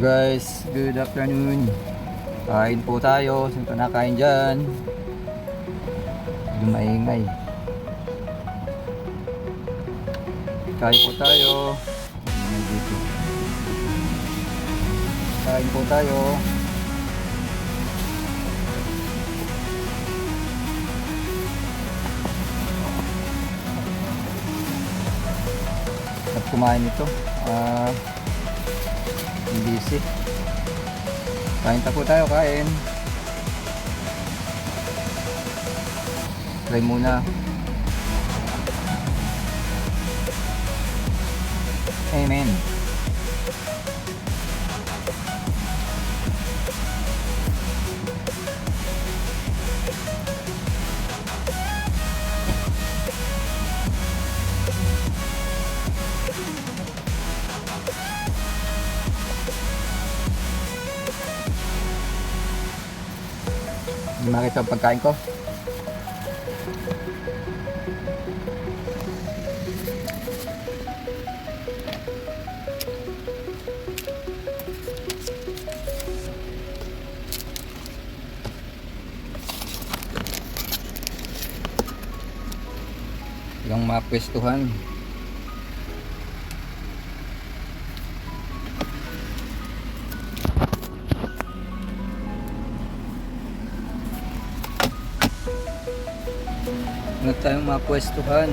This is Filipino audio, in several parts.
Guys, good afternoon. Kain po tayo. Sino pa nakain dyan? Medyo maingay. Kain po tayo. Dito. Kain po tayo. At kumain ito. Busy. Kain po tayo, kain. Try muna. Amen. Hindi makita ang pagkain ko. Yung mga pwestuhan. Ano tayong mga pwestuhan?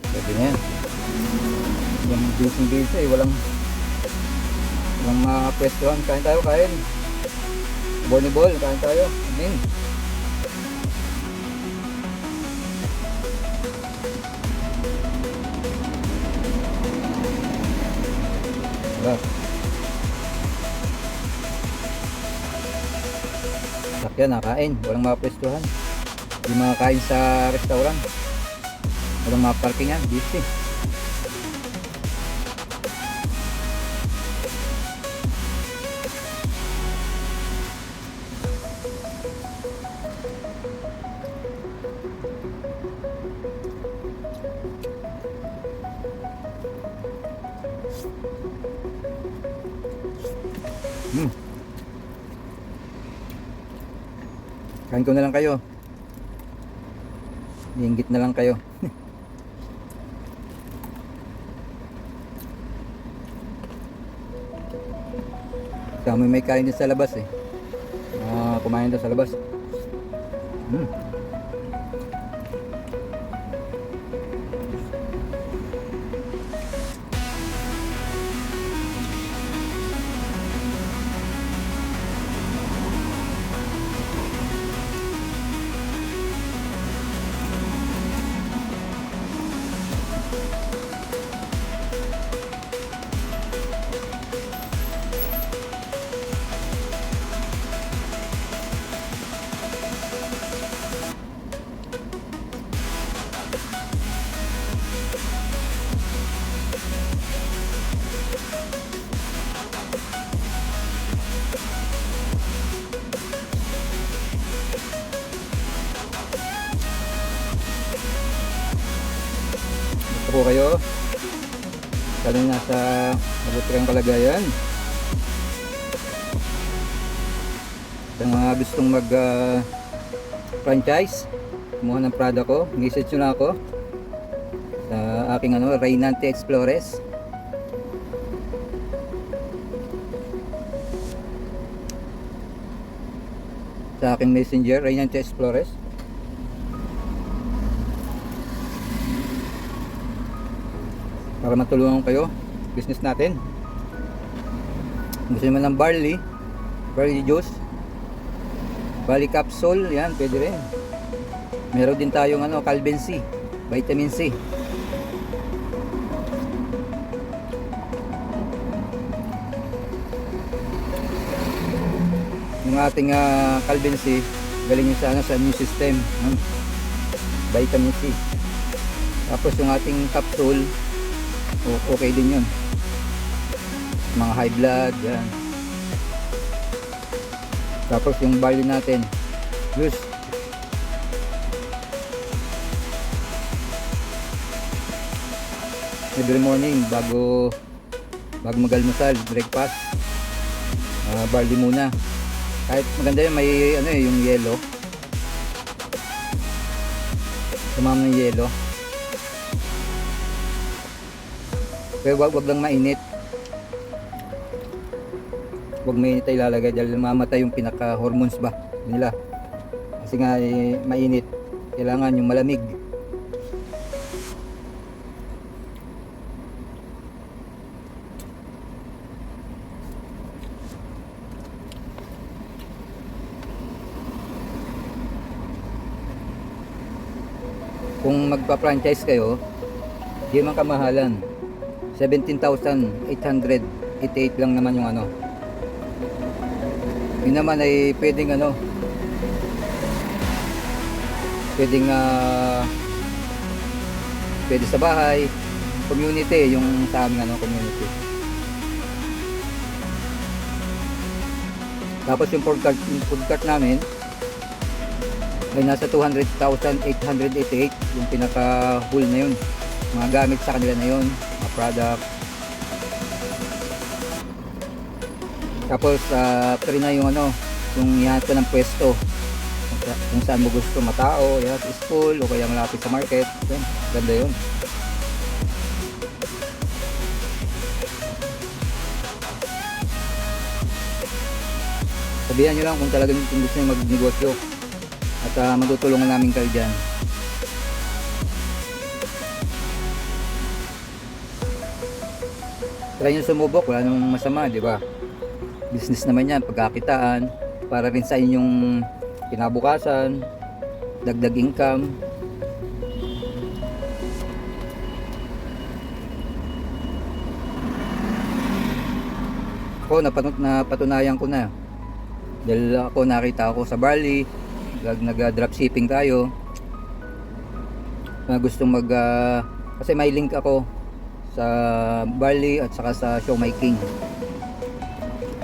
Pwede na yan. Yung busy walang mga pwestuhan. Kain tayo, kain. Volleyball, kain tayo. Amin. Sakyan, nakain. Walang mga pwestuhan. Hindi makakain sa restaurant. Walang mga parkingan. Busy. Kain ko na lang kayo. Iinggit na lang kayo. Kami may kain din sa labas eh. Kumain din sa labas. Po kayo kung nasa mabuti kang kalagayan. Sa mga gustong mag franchise, kumuha ng product ko, message nyo na ako sa aking Raynante Explores. Sa aking messenger, Raynante Explores. Para matulungan kayo business natin. Gusto naman ng barley juice, barley capsule, yan pwede rin. Meron din tayong Calvin C, vitamin C. Yung ating Calvin C galing yung sa immune system, vitamin C. Tapos yung ating capsule, okay din yun, mga high blood yan. Tapos yung barley natin juice, every morning bago magalmusal, breakfast, barley muna. Kahit maganda yun, may ano yung yelo, sumama ng yelo, pero wag lang mainit. Wag mainit ay ilalagay dahil mamatay yung pinaka hormones ba nila, kasi nga mainit, kailangan yung malamig. Kung magpa-franchise kayo, di man kamahalan, 17,888 lang naman yung ano. Yun naman ay pwedeng ano, pwedeng pwede sa bahay, community, yung sa aming ano, community. Tapos yung food cart namin ay nasa 200,888 yung pinaka whole na yun, mga gamit sa kanila na yun, mga product. Tapos after na yung ano, yung ihanap ko ng pwesto kung saan mo gusto matao, yan, sa school o kaya malapit sa market, yan, ganda yun. Sabihan nyo lang kung talagang gusto nyo magnegosyo at magtutulungan namin kayo dyan. Try nyo sumubok, wala namang masama, di ba? Business naman yan, pagkakitaan, para rin sa inyong kinabukasan, dagdag income. Ako, napatunayan ko na. Dahil ako, nakita ako sa barley, nag-dropshipping tayo. Gustong kasi may link ako sa barley at saka sa Siomai King.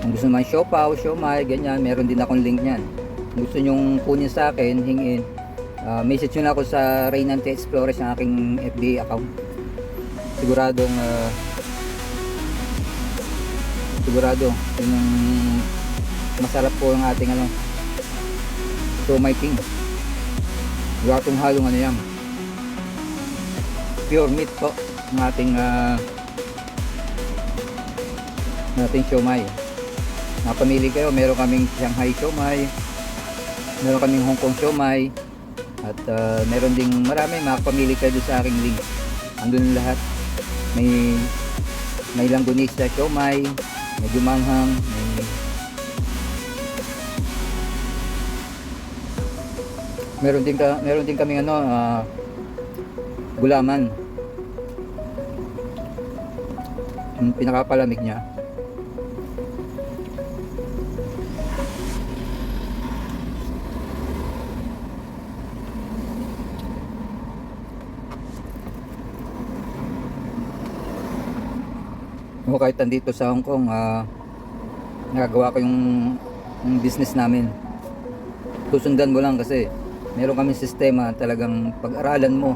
Kung gusto naman siopaw, siomai, ganyan, meron din akong link niyan. Kung gusto nyong kunin sa akin, hingin, message nyo na ako sa Reynante Explorers ng aking FB account. Sigurado yung masarap po ang ating ano, Siomai King. Wala itong halong ano yan, pure meat po ang ating siomai. Napamili kayo, meron kaming Shanghai siomai, meron kaming Hong Kong siomai, at meron ding marami. Makapamili kayo doon sa aking link, andun lahat. May langganisa siomai, may gumanghang, meron din kaming ano, gulaman, yung pinakapalamig niya. O kahit andito sa Hong Kong, nagagawa ko yung business namin. Susundan mo lang kasi meron kaming sistema, talagang pag-aralan mo.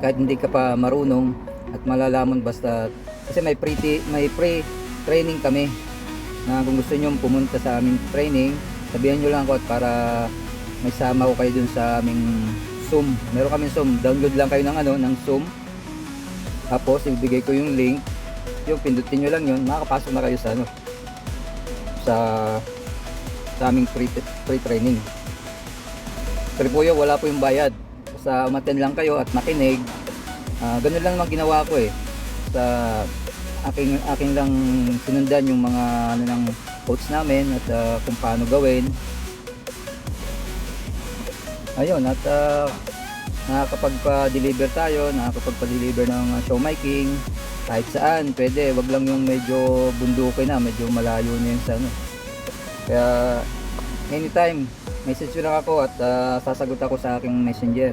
Kahit hindi ka pa marunong at malalaman, basta kasi may pre-training kami na kung gusto nyo pumunta sa aming training, sabihan nyo lang ako at para may sama ko kayo dun sa aming Zoom. Meron kaming Zoom, download lang kayo ng ng Zoom, tapos ibigay ko yung link, yung pindutin nyo lang yun, makakapasok na kayo sa sa aming pre-training. Pero po yun, wala po yung bayad, basta umattend lang kayo at makinig. Ganun lang naman ginawa ko sa aking lang sinundan yung mga ng coach namin at kung paano gawin. Ayun, at nakakapagpa-deliver tayo, nakakapagpa-deliver ng Siomai King kahit saan, pwede. Wag lang yung medyo bundukin na, medyo malayo na yun sa Kaya anytime message nyo lang ako at sasagot ako sa aking messenger,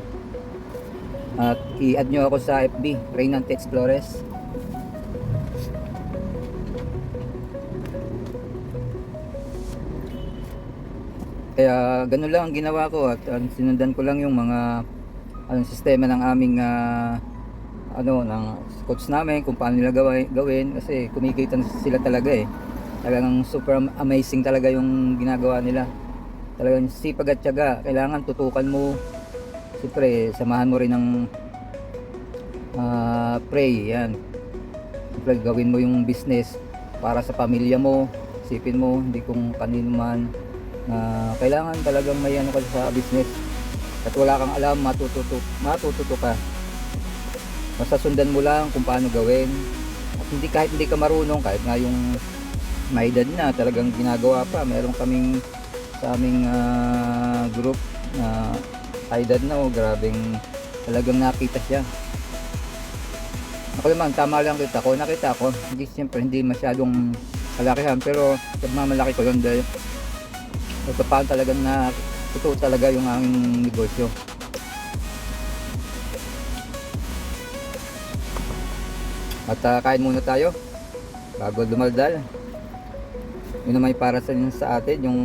at i-add nyo ako sa FB Reynante Explorers. Kaya ganun lang ang ginawa ko at sinundan ko lang yung mga sistema ng aming ano ng coach namin kung paano nila gawin kasi kumikita na sila talaga eh. Talagang super amazing talaga yung ginagawa nila. Talagang sipag at tiyaga. Kailangan tutukan mo. Siyempre, samahan mo rin ng pray. Yan. Siyempre, gawin mo yung business para sa pamilya mo. Isipin mo, hindi kung kanino man. Kailangan talagang may ano ka sa business. At wala kang alam, matututo ka. Basta sundan mo lang kung paano gawin. At hindi, kahit hindi ka marunong, kahit nga yung may edad na talagang ginagawa pa. Meron kaming sa aming group na edad na, grabeng talagang nakita siya. Ako naman, tama lang nakita ko, hindi siyempre hindi masyadong kalakihan, pero malaki ko yun dahil ito pa talagang na ito talaga yung aming negosyo. At kain muna tayo bago dumaldal. Yun na may para sa atin yung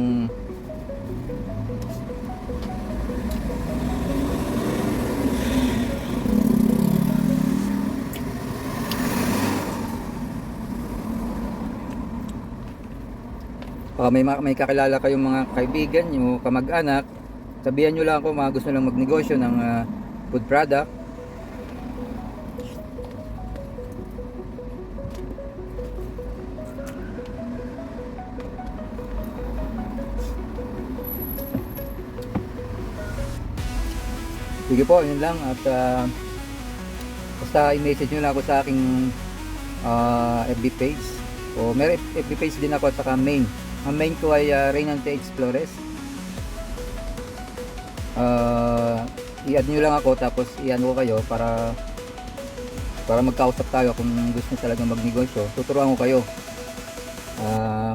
may kakilala kayong mga kaibigan nyo, kamag-anak, sabihan nyo lang ako mga gusto lang magnegosyo ng food product. Sige po, yun lang. At basta i-message nyo lang ako sa aking FB page. O may FB page din ako at saka main. Ang main ko ay Reynante Explores. I-add nyo lang ako tapos i-ano ko kayo para magkausap tayo kung gusto nyo talagang magnegosyo. Tuturuan ko kayo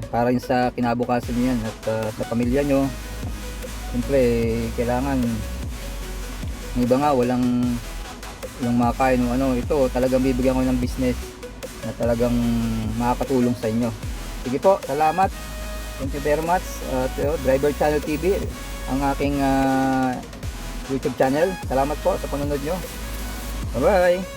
para yun sa kinabukasan nyo yan at sa pamilya nyo. Siyempre kailangan yung iba nga walang makain o ano, ito talagang bibigyan ko ng business na talagang makakatulong sa inyo. Sige po, salamat. Thank you very much. Driver Channel TV ang aking YouTube channel. Salamat po sa panonood nyo. Bye bye.